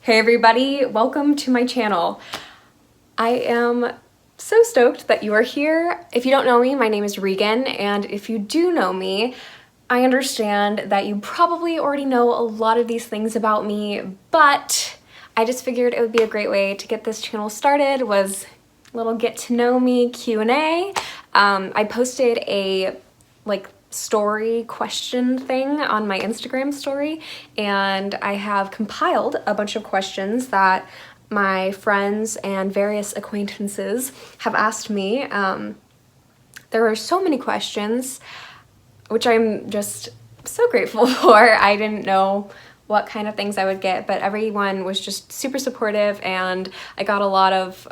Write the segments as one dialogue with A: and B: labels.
A: Hey everybody, welcome to my channel. I am so stoked that you are here. If you don't know me, my name is Regan, and if you do know me, I understand that you probably already know a lot of these things about me, but I just figured it would be a great way to get this channel started was a little get to know me Q&A. I posted a story question thing on my Instagram story, and I have compiled a bunch of questions that my friends and various acquaintances have asked me. There are so many questions, which I'm just so grateful for. I didn't know what kind of things I would get, but everyone was just super supportive, and I got a lot of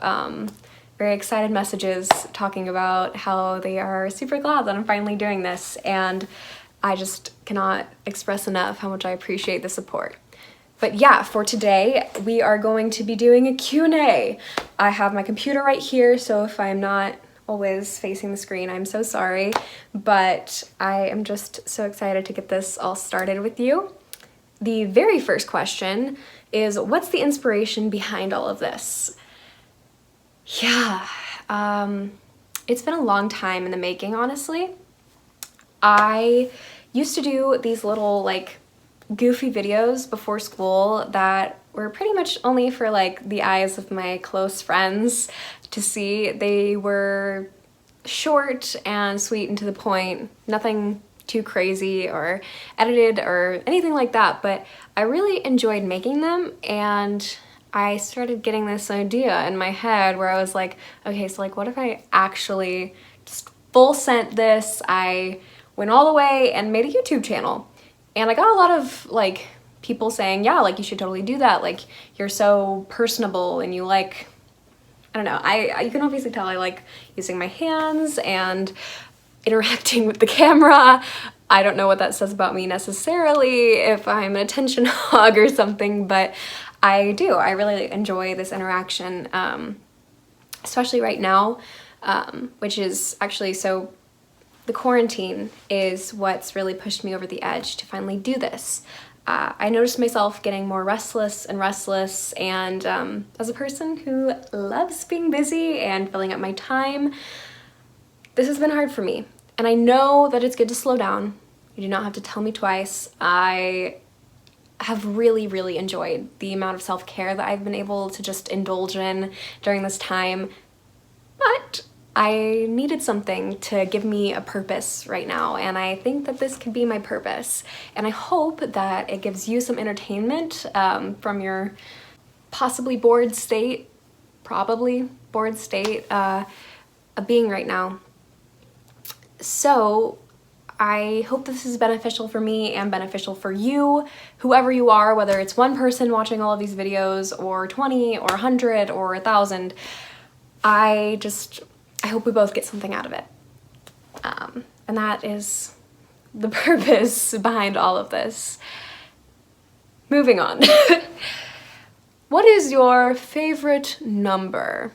A: very excited messages talking about how they are super glad that I'm finally doing this, and I just cannot express enough how much I appreciate the support. But yeah, for today, we are going to be doing a Q&A. I have my computer right here, so if I'm not always facing the screen, I'm so sorry, but I am just so excited to get this all started with you. The very first question is, what's the inspiration behind all of this? Yeah, it's been a long time in the making, honestly. I used to do these little goofy videos before school that were pretty much only for the eyes of my close friends to see. They were short and sweet and to the point, nothing too crazy or edited or anything like that, but I really enjoyed making them, and I started getting this idea in my head where I was like, okay, so what if I actually just full sent this? I went all the way and made a YouTube channel, and I got a lot of people saying, yeah, you should totally do that. You're so personable, and you I don't know, you can obviously tell I like using my hands and interacting with the camera. I don't know what that says about me necessarily, if I'm an attention hog or something, but I do. I really enjoy this interaction, especially right now, which is actually, so the quarantine is what's really pushed me over the edge to finally do this. I noticed myself getting more restless, and as a person who loves being busy and filling up my time, this has been hard for me. And I know that it's good to slow down. You do not have to tell me twice. I have really, really enjoyed the amount of self-care that I've been able to just indulge in during this time, but I needed something to give me a purpose right now, and I think that this could be my purpose. And I hope that it gives you some entertainment from your possibly bored state, probably bored state of being right now. So I hope this is beneficial for me and beneficial for you, whoever you are, whether it's one person watching all of these videos or 20 or 100 or 1,000. I hope we both get something out of it. And that is the purpose behind all of this. Moving on. What is your favorite number?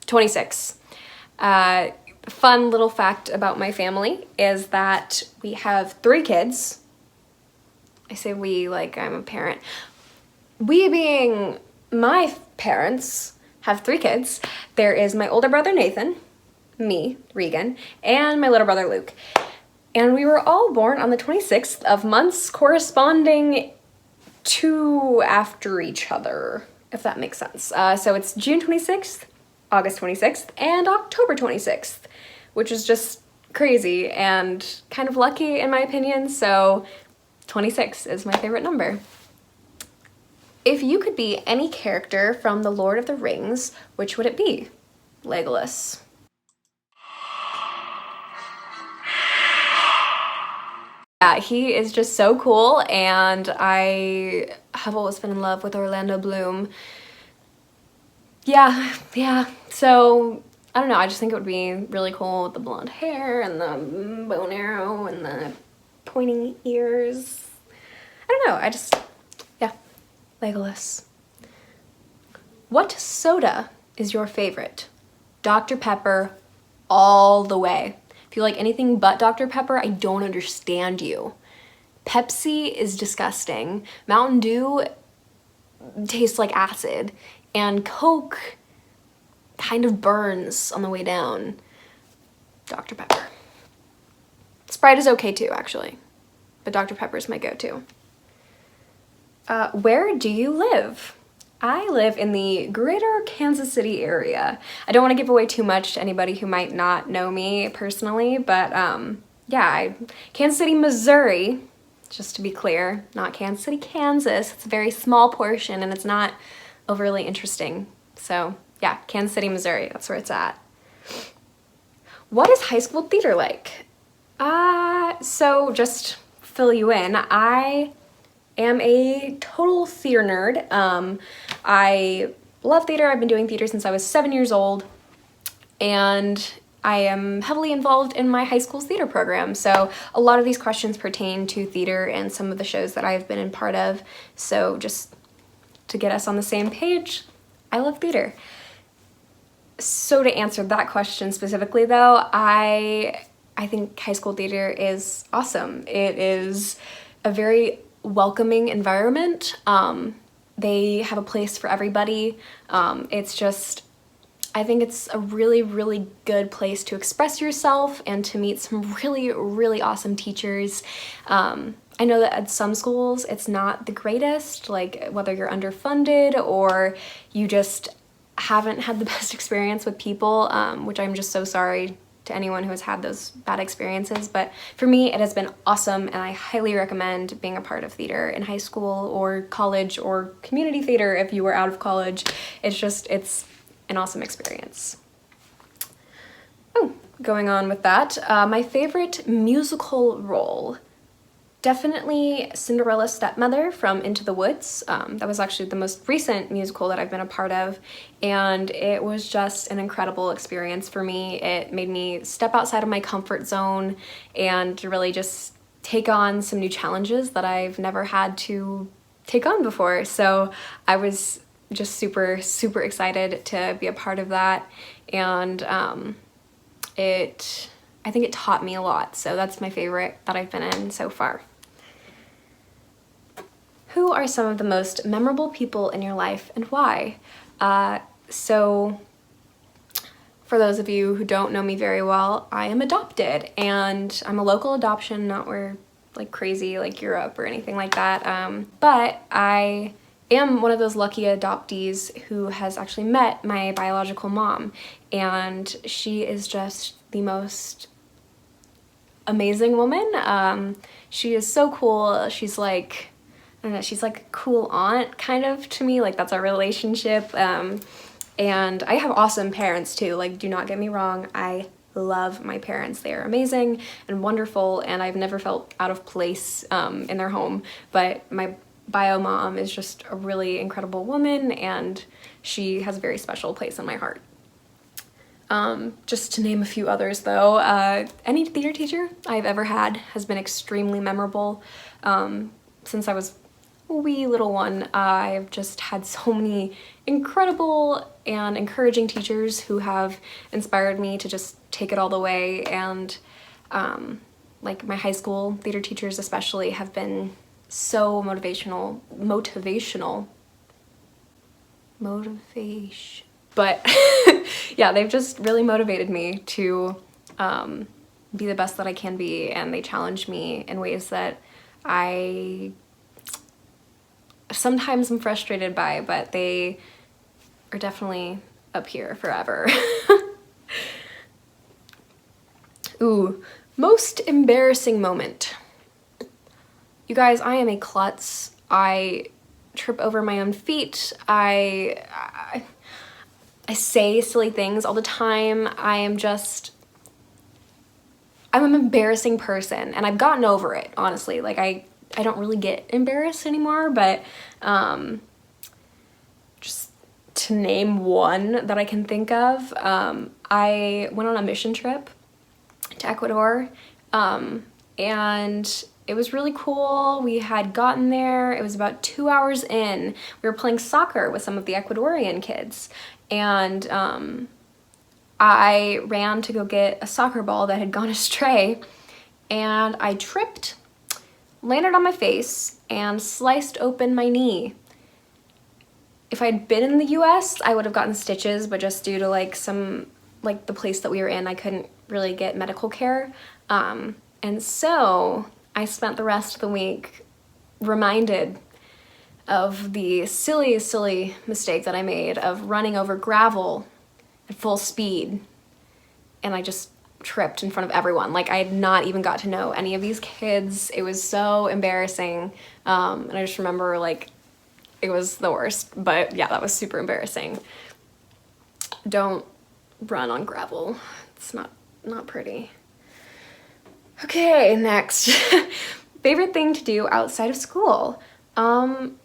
A: 26. Fun little fact about my family is that we have 3 kids. I say we like I'm a parent. We, being my parents, have 3 kids. There is my older brother Nathan, me, Regan, and my little brother Luke. And we were all born on the 26th of months corresponding to after each other, if that makes sense. So it's June 26th, August 26th, and October 26th, which is just crazy and kind of lucky in my opinion, so 26 is my favorite number. If you could be any character from The Lord of the Rings, which would it be? Legolas. Yeah, he is just so cool, and I have always been in love with Orlando Bloom. Yeah, so I don't know, I just think it would be really cool with the blonde hair and the bow and arrow and the pointy ears. I don't know, yeah, Legolas. What soda is your favorite? Dr. Pepper all the way. If you like anything but Dr. Pepper, I don't understand you. Pepsi is disgusting. Mountain Dew tastes like acid, and Coke kind of burns on the way down. Dr. Pepper. Sprite is okay too, actually, but Dr. Pepper is my go-to. Where do you live? I live in the greater Kansas City area. I don't want to give away too much to anybody who might not know me personally, but yeah, Kansas City, Missouri, just to be clear, not Kansas City, Kansas. It's a very small portion and it's not overly interesting. So yeah, Kansas City, Missouri, that's where it's at. What is high school theater like? So just fill you in, I am a total theater nerd. I love theater. I've been doing theater since I was 7 years old, and I am heavily involved in my high school's theater program. So a lot of these questions pertain to theater and some of the shows that I've been a part of. So just to get us on the same page, I love theater. So to answer that question specifically though, I think high school theater is awesome. It is a very welcoming environment. They have a place for everybody. It's just, I think it's a really, really good place to express yourself and to meet some really, really awesome teachers. I know that at some schools it's not the greatest, like whether you're underfunded or you just haven't had the best experience with people, which I'm just so sorry to anyone who has had those bad experiences, but for me it has been awesome, and I highly recommend being a part of theater in high school or college or community theater if you were out of college. It's an awesome experience. Oh, going on with that, my favorite musical role. Definitely Cinderella Stepmother from Into the Woods. That was actually the most recent musical that I've been a part of, and it was just an incredible experience for me. It made me step outside of my comfort zone and really just take on some new challenges that I've never had to take on before. So I was just super, super excited to be a part of that, and I think it taught me a lot. So that's my favorite that I've been in so far. Who are some of the most memorable people in your life and why? So for those of you who don't know me very well, I am adopted, and I'm a local adoption, not where like crazy like Europe or anything like that. But I am one of those lucky adoptees who has actually met my biological mom, and she is just the most amazing woman. She is so cool. She's like, I don't know, she's like a cool aunt kind of to me, like that's our relationship. And I have awesome parents too, like do not get me wrong, I love my parents. They are amazing and wonderful, and I've never felt out of place in their home, but my bio mom is just a really incredible woman, and she has a very special place in my heart. Just to name a few others though, any theater teacher I've ever had has been extremely memorable. Since I was a wee little one, I've just had so many incredible and encouraging teachers who have inspired me to just take it all the way, and like my high school theater teachers especially have been so motivational, but yeah, they've just really motivated me to be the best that I can be, and they challenge me in ways that I sometimes I'm frustrated by, but they are definitely up here forever. Ooh, most embarrassing moment. You guys, I am a klutz. I trip over my own feet. I say silly things all the time. I'm an embarrassing person, and I've gotten over it, honestly. Like I don't really get embarrassed anymore, but just to name one that I can think of, I went on a mission trip to Ecuador, and it was really cool. We had gotten there, it was about 2 hours in. We were playing soccer with some of the Ecuadorian kids, and I ran to go get a soccer ball that had gone astray, and I tripped, landed on my face, and sliced open my knee. if I'd been in the US, I would have gotten stitches, but just due to like the place that we were in, I couldn't really get medical care. And so I spent the rest of the week reminded of the silly, silly mistake that I made of running over gravel at full speed. And I just tripped in front of everyone. Like, I had not even got to know any of these kids. It was so embarrassing. And I just remember, like, it was the worst. But yeah, that was super embarrassing. Don't run on gravel. It's not pretty. Okay, next. Favorite thing to do outside of school. I'm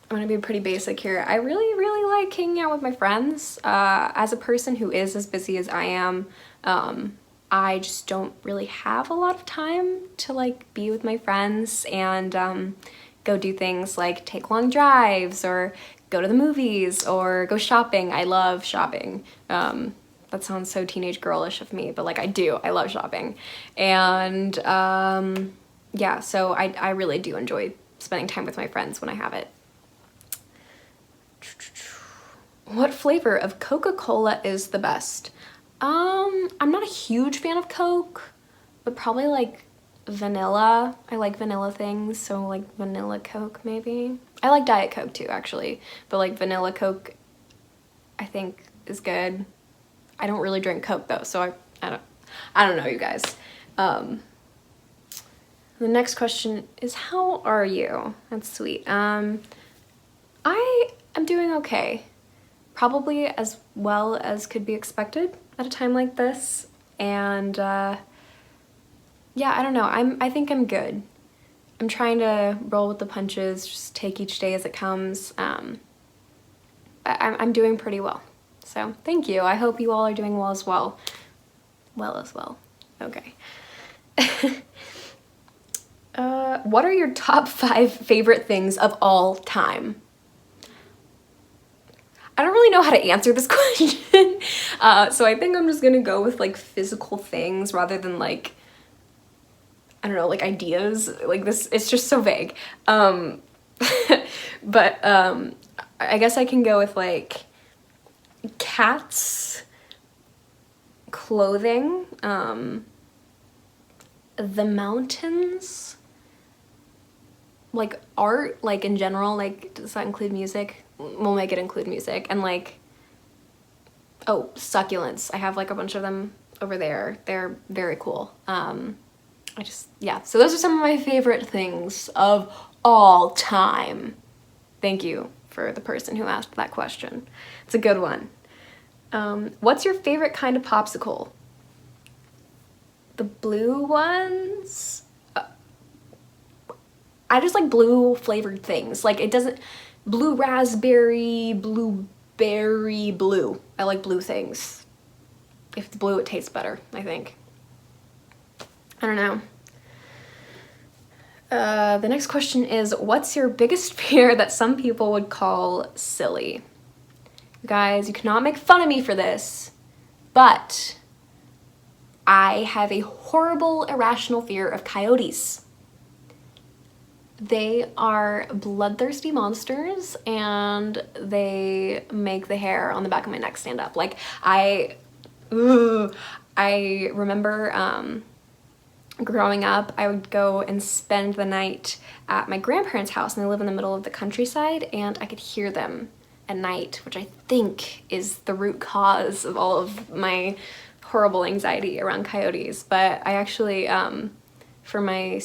A: gonna be pretty basic here. I really, really like hanging out with my friends. As a person who is as busy as I am, I just don't really have a lot of time to like be with my friends and go do things like take long drives or go to the movies or go shopping. I love shopping. That sounds so teenage girlish of me, but like I do. I love shopping. And yeah, so I really do enjoy spending time with my friends when I have it. What flavor of Coca-Cola is the best? I'm not a huge fan of Coke, but probably like vanilla. I like vanilla things, so like vanilla Coke maybe. I like Diet Coke too, actually, but like vanilla Coke I think is good. I don't really drink Coke though, so I don't know, you guys. The next question is, how are you? That's sweet. I am doing okay. Probably as well as could be expected at a time like this. And yeah, I don't know. I think I'm good. I'm trying to roll with the punches, just take each day as it comes. But I'm doing pretty well. So thank you. I hope you all are doing well as well. Okay. What are your top 5 favorite things of all time? I don't really know how to answer this question. So I think I'm just gonna go with like physical things rather than like, I don't know, like ideas. Like this, it's just so vague. But I guess I can go with like cats, clothing, the mountains, like art, like in general, like does that include music? We'll make it include music. And like, oh, succulents. I have like a bunch of them over there. They're very cool. Yeah, so those are some of my favorite things of all time. Thank you for the person who asked that question. It's a good one. What's your favorite kind of popsicle? The blue ones? I just like blue flavored things. Like it doesn't, blue raspberry, blueberry, blue. I like blue things. If it's blue, it tastes better, I think. I don't know. The next question is, what's your biggest fear that some people would call silly? You guys, you cannot make fun of me for this, but I have a horrible, irrational fear of coyotes. They are bloodthirsty monsters and they make the hair on the back of my neck stand up. Like I remember growing up, I would go and spend the night at my grandparents' house, and they live in the middle of the countryside, and I could hear them at night, which I think is the root cause of all of my horrible anxiety around coyotes. But I actually, for my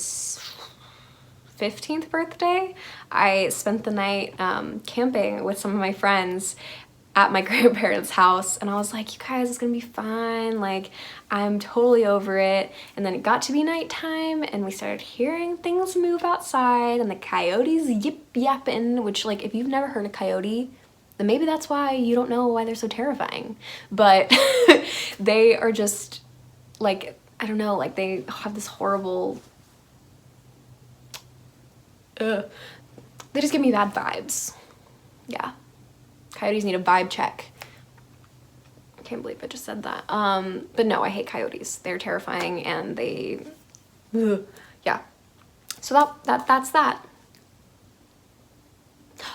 A: 15th birthday, I spent the night camping with some of my friends at my grandparents' house, and I was like, you guys, it's gonna be fine, like I'm totally over it. And then it got to be nighttime and we started hearing things move outside and the coyotes yip yapping, which like if you've never heard a coyote, then maybe that's why you don't know why they're so terrifying. But they are just like, I don't know, like they have this horrible, they just give me bad vibes. Yeah. Coyotes need a vibe check. I can't believe I just said that. But no, I hate coyotes. They're terrifying and they, yeah. So that's that.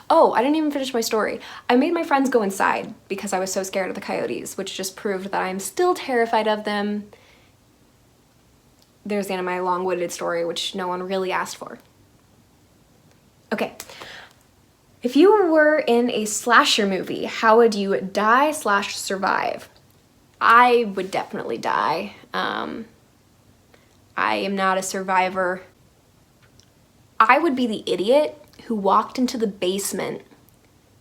A: Oh, I didn't even finish my story. I made my friends go inside because I was so scared of the coyotes, which just proved that I'm still terrified of them. There's the end of my long-winded story, which no one really asked for. Okay. If you were in a slasher movie, how would you die/survive? I would definitely die. I am not a survivor. I would be the idiot who walked into the basement.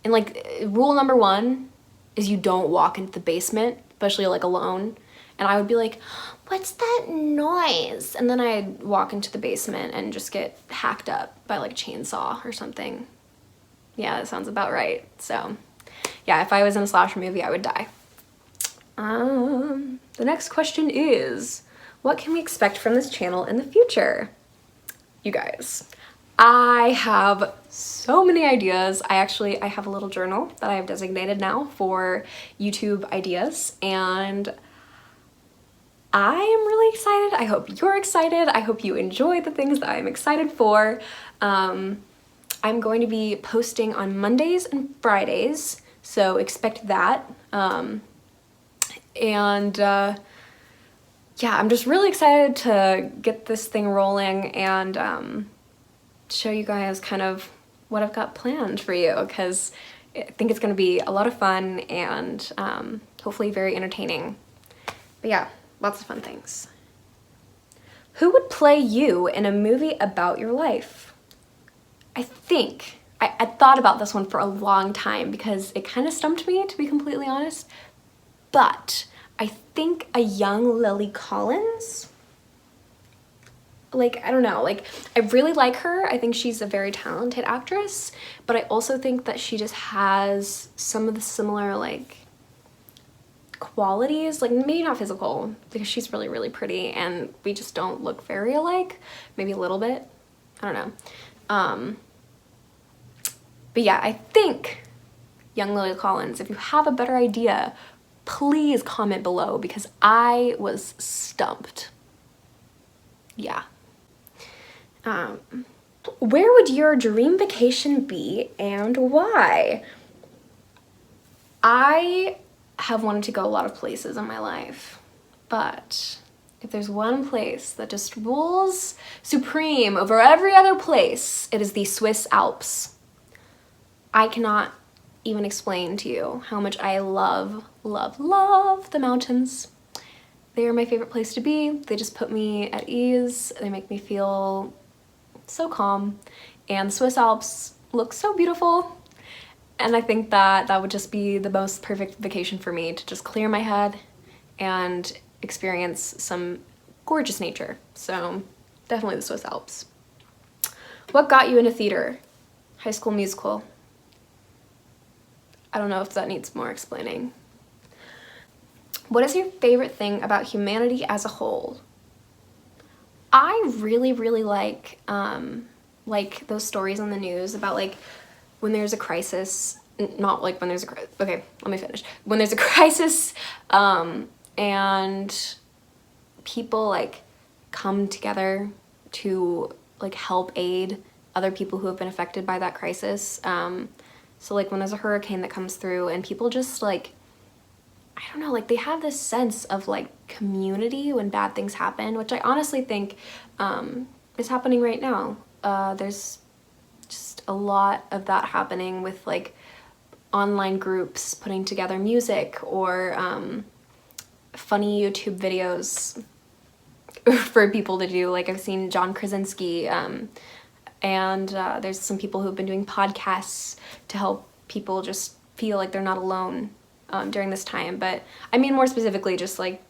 A: And like, rule number one is you don't walk into the basement, especially like alone. And I would be like, what's that noise? And then I'd walk into the basement and just get hacked up by like a chainsaw or something. Yeah, that sounds about right. So yeah, if I was in a slasher movie, I would die. The next question is, what can we expect from this channel in the future? You guys, I have so many ideas. I have a little journal that I have designated now for YouTube ideas, and I am really excited. I hope you're excited. I hope you enjoy the things that I'm excited for. I'm going to be posting on Mondays and Fridays, so expect that. Yeah, I'm just really excited to get this thing rolling and show you guys kind of what I've got planned for you, because I think it's going to be a lot of fun and hopefully very entertaining. But yeah, lots of fun things. Who would play you in a movie about your life? I think, I thought about this one for a long time because it kind of stumped me, to be completely honest, but I think a young Lily Collins. Like, I don't know, like, I really like her. I think she's a very talented actress, but I also think that she just has some of the similar, like, qualities, like, maybe not physical, because she's really, really pretty, and we just don't look very alike. Maybe a little bit. I don't know. But yeah, I think young Lily Collins, if you have a better idea, please comment below, because I was stumped. Yeah. Where would your dream vacation be and why? I have wanted to go a lot of places in my life, but if there's one place that just rules supreme over every other place, it is the Swiss Alps. I cannot even explain to you how much I love, love, love the mountains. They are my favorite place to be. They just put me at ease. They make me feel so calm. And the Swiss Alps look so beautiful. And I think that that would just be the most perfect vacation for me, to just clear my head and experience some gorgeous nature. So definitely the Swiss Alps. What got you into theater? High School Musical. I don't know if that needs more explaining. What is your favorite thing about humanity as a whole? I really, really like those stories on the news about like when there's a crisis, not like when there's a crisis, okay, let me finish. When there's a crisis and people like come together to like help aid other people who have been affected by that crisis. So like when there's a hurricane that comes through and people just like, I don't know, like they have this sense of like community when bad things happen, which I honestly think is happening right now. There's just a lot of that happening with like online groups putting together music or funny YouTube videos for people to do. Like I've seen John Krasinski and there's some people who've been doing podcasts to help people just feel like they're not alone during this time. But I mean more specifically just like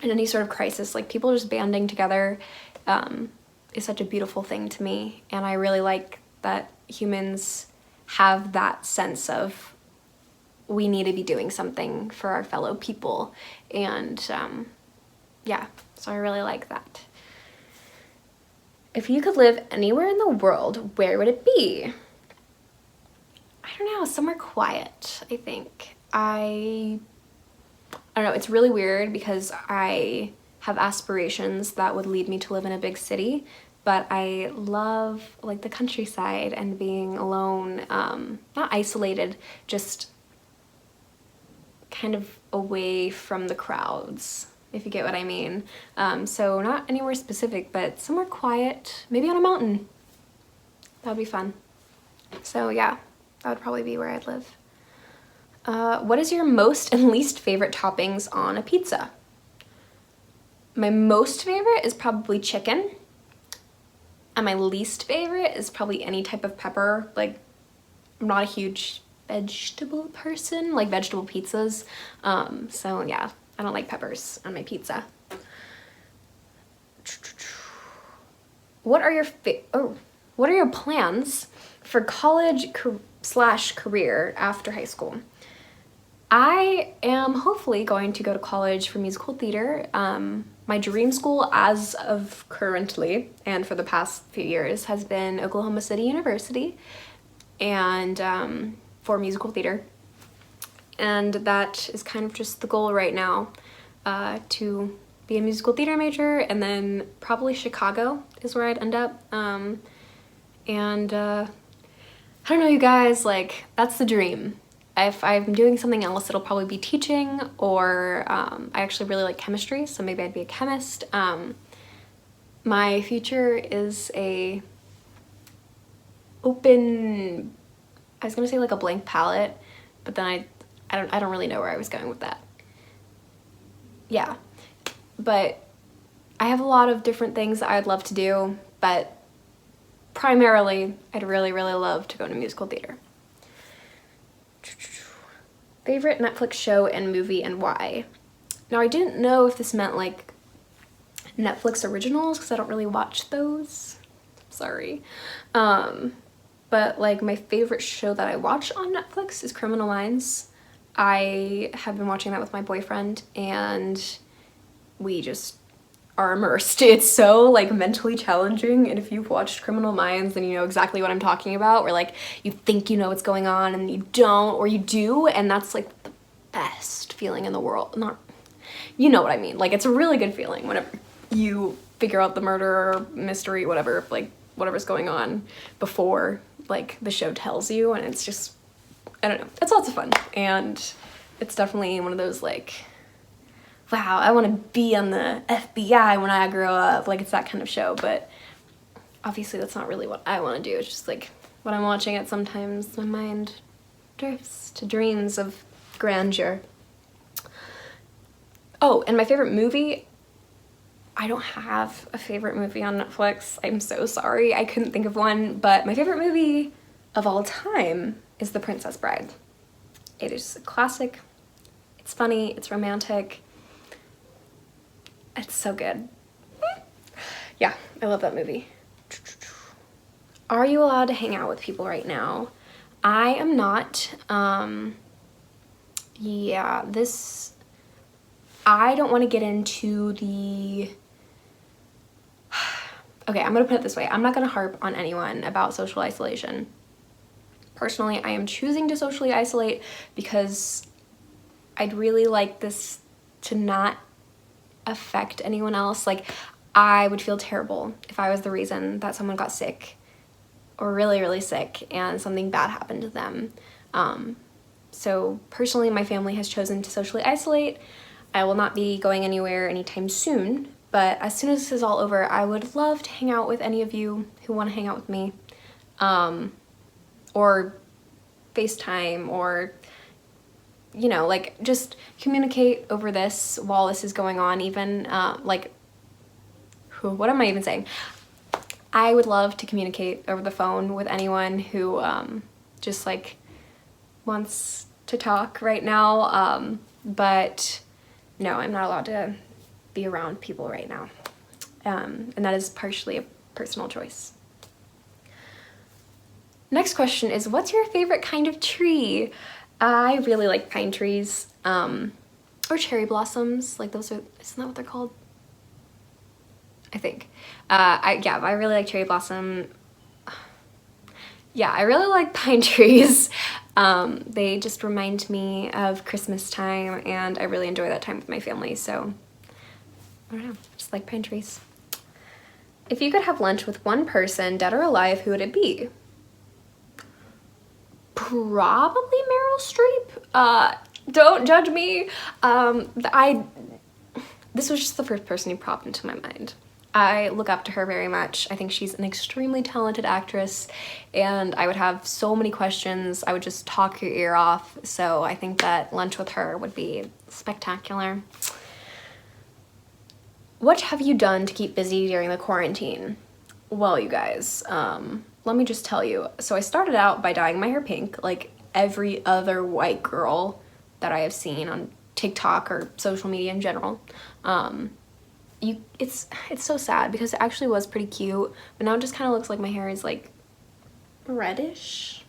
A: in any sort of crisis, like people just banding together is such a beautiful thing to me. And I really like that humans have that sense of we need to be doing something for our fellow people. And yeah, so I really like that. If you could live anywhere in the world, where would it be? I don't know, somewhere quiet, I think. I don't know, it's really weird because I have aspirations that would lead me to live in a big city, but I love like the countryside and being alone, not isolated, just kind of away from the crowds, if you get what I mean. So not anywhere specific, but somewhere quiet, maybe on a mountain. That would be fun. So yeah, that would probably be where I'd live. What is your most and least favorite toppings on a pizza? My most favorite is probably chicken. And my least favorite is probably any type of pepper. Like, I'm not a huge vegetable person, like vegetable pizzas. So yeah, I don't like peppers on my pizza. What are your plans for college slash career after high school? I am hopefully going to go to college for musical theater. My dream school as of currently and for the past few years has been Oklahoma City University, and for musical theater. And that is kind of just the goal right now, to be a musical theater major, and then probably Chicago is where I'd end up. I don't know, you guys, like, that's the dream. If I'm doing something else, it'll probably be teaching, or I actually really like chemistry, so maybe I'd be a chemist. My future is a open, I was gonna say like a blank palette, but then I don't really know where I was going with that. Yeah, but I have a lot of different things that I'd love to do, but primarily I'd really, really love to go to musical theater. Favorite Netflix show and movie, and why? Now, I didn't know if this meant like Netflix originals, because I don't really watch those. Sorry. But like my favorite show that I watch on Netflix is Criminal Minds. I have been watching that with my boyfriend, and we just are immersed. It's so like mentally challenging, and if you've watched Criminal Minds, then you know exactly what I'm talking about, where like you think you know what's going on and you don't, or you do, and that's like the best feeling in the world. Not, you know what I mean, like it's a really good feeling whenever you figure out the murder or mystery, whatever, like whatever's going on before like the show tells you, and it's just, I don't know, it's lots of fun, and it's definitely one of those like, wow, I want to be on the FBI when I grow up. Like, it's that kind of show, but obviously that's not really what I want to do. It's just like when I'm watching it, sometimes my mind drifts to dreams of grandeur. Oh, and my favorite movie, I don't have a favorite movie on Netflix. I'm so sorry, I couldn't think of one, but my favorite movie of all time is The Princess Bride. It is a classic. It's funny, it's romantic. It's so good. Yeah, I love that movie. Are you allowed to hang out with people right now? I am not. Yeah, I don't want to get into the... Okay, I'm gonna put it this way. I'm not gonna harp on anyone about social isolation. Personally, I am choosing to socially isolate because I'd really like this to not affect anyone else. Like, I would feel terrible if I was the reason that someone got sick or really, really sick and something bad happened to them. So personally, my family has chosen to socially isolate. I will not be going anywhere anytime soon, but as soon as this is all over, I would love to hang out with any of you who want to hang out with me, or FaceTime, or you know, like just communicate over this while this is going on, even what am I even saying? I would love to communicate over the phone with anyone who just like wants to talk right now, but no, I'm not allowed to be around people right now, and that is partially a personal choice. Next question is, what's your favorite kind of tree? I really like pine trees, or cherry blossoms, like those are, isn't that what they're called? I think. I really like cherry blossom. Yeah, I really like pine trees. They just remind me of Christmas time, and I really enjoy that time with my family, so I don't know, just like pine trees. If you could have lunch with one person, dead or alive, who would it be? Probably Meryl Streep. Don't judge me. This was just the first person who popped into my mind. I look up to her very much. I think she's an extremely talented actress, and I would have so many questions. I would just talk your ear off. So I think that lunch with her would be spectacular. What have you done to keep busy during the quarantine? Well, you guys, let me just tell you. So I started out by dyeing my hair pink, like every other white girl that I have seen on TikTok or social media in general. It's so sad because it actually was pretty cute, but now it just kind of looks like my hair is like reddish.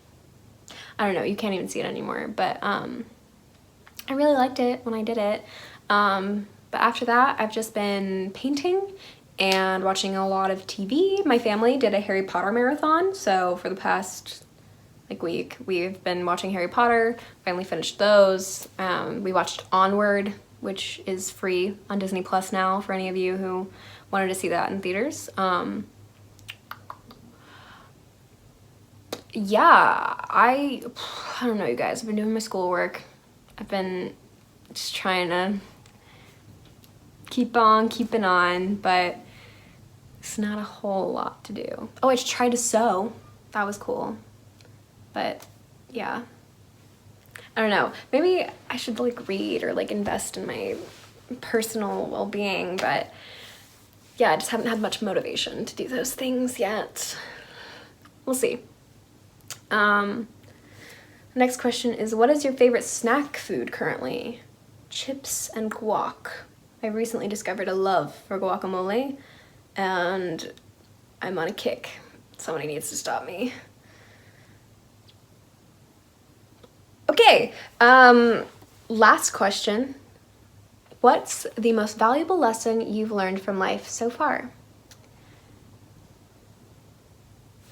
A: I don't know, you can't even see it anymore, but I really liked it when I did it. But after that, I've just been painting and watching a lot of TV. My family did a Harry Potter marathon, so for the past week, we've been watching Harry Potter, finally finished those. We watched Onward, which is free on Disney Plus now for any of you who wanted to see that in theaters. Yeah, I don't know, you guys. I've been doing my schoolwork. I've been just trying to keep on keeping on, but it's not a whole lot to do. Oh, I tried to sew. That was cool. But yeah. I don't know, maybe I should read or invest in my personal well-being, but yeah, I just haven't had much motivation to do those things yet. We'll see. Next question is, what is your favorite snack food currently? Chips and guac. I recently discovered a love for guacamole, and I'm on a kick. Somebody needs to stop me. Okay, last question. What's the most valuable lesson you've learned from life so far?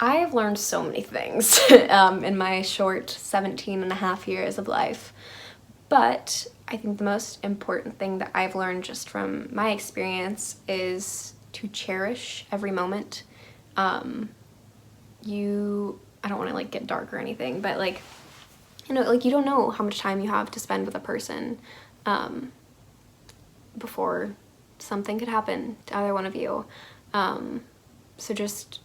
A: I have learned so many things in my short 17 and a half years of life, but I think the most important thing that I've learned just from my experience is to cherish every moment. I don't want to get dark or anything, but you don't know how much time you have to spend with a person before something could happen to either one of you. So just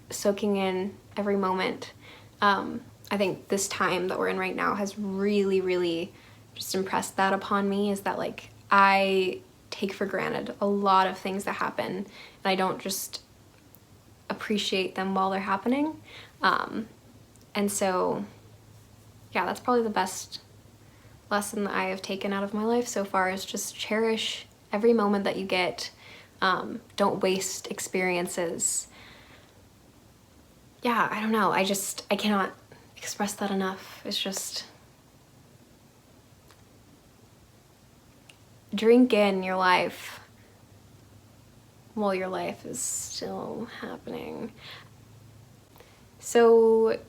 A: soaking in every moment. I think this time that we're in right now has really, really just impressed that upon me, is that I take for granted a lot of things that happen, and I don't just appreciate them while they're happening. And so yeah, that's probably the best lesson that I have taken out of my life so far, is just cherish every moment that you get. Don't waste experiences. Yeah, I don't know. I cannot express that enough. It's just drink in your life while your life is still happening. So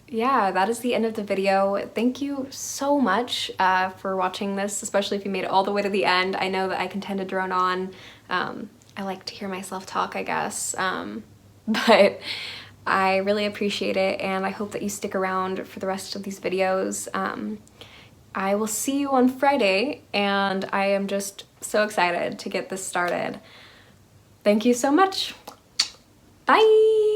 A: yeah, that is the end of the video. Thank you so much for watching this, especially if you made it all the way to the end. I know that I can tend to drone on. I like to hear myself talk, I guess, but I really appreciate it, and I hope that you stick around for the rest of these videos. I will see you on Friday, and I am just so excited to get this started. Thank you so much. Bye!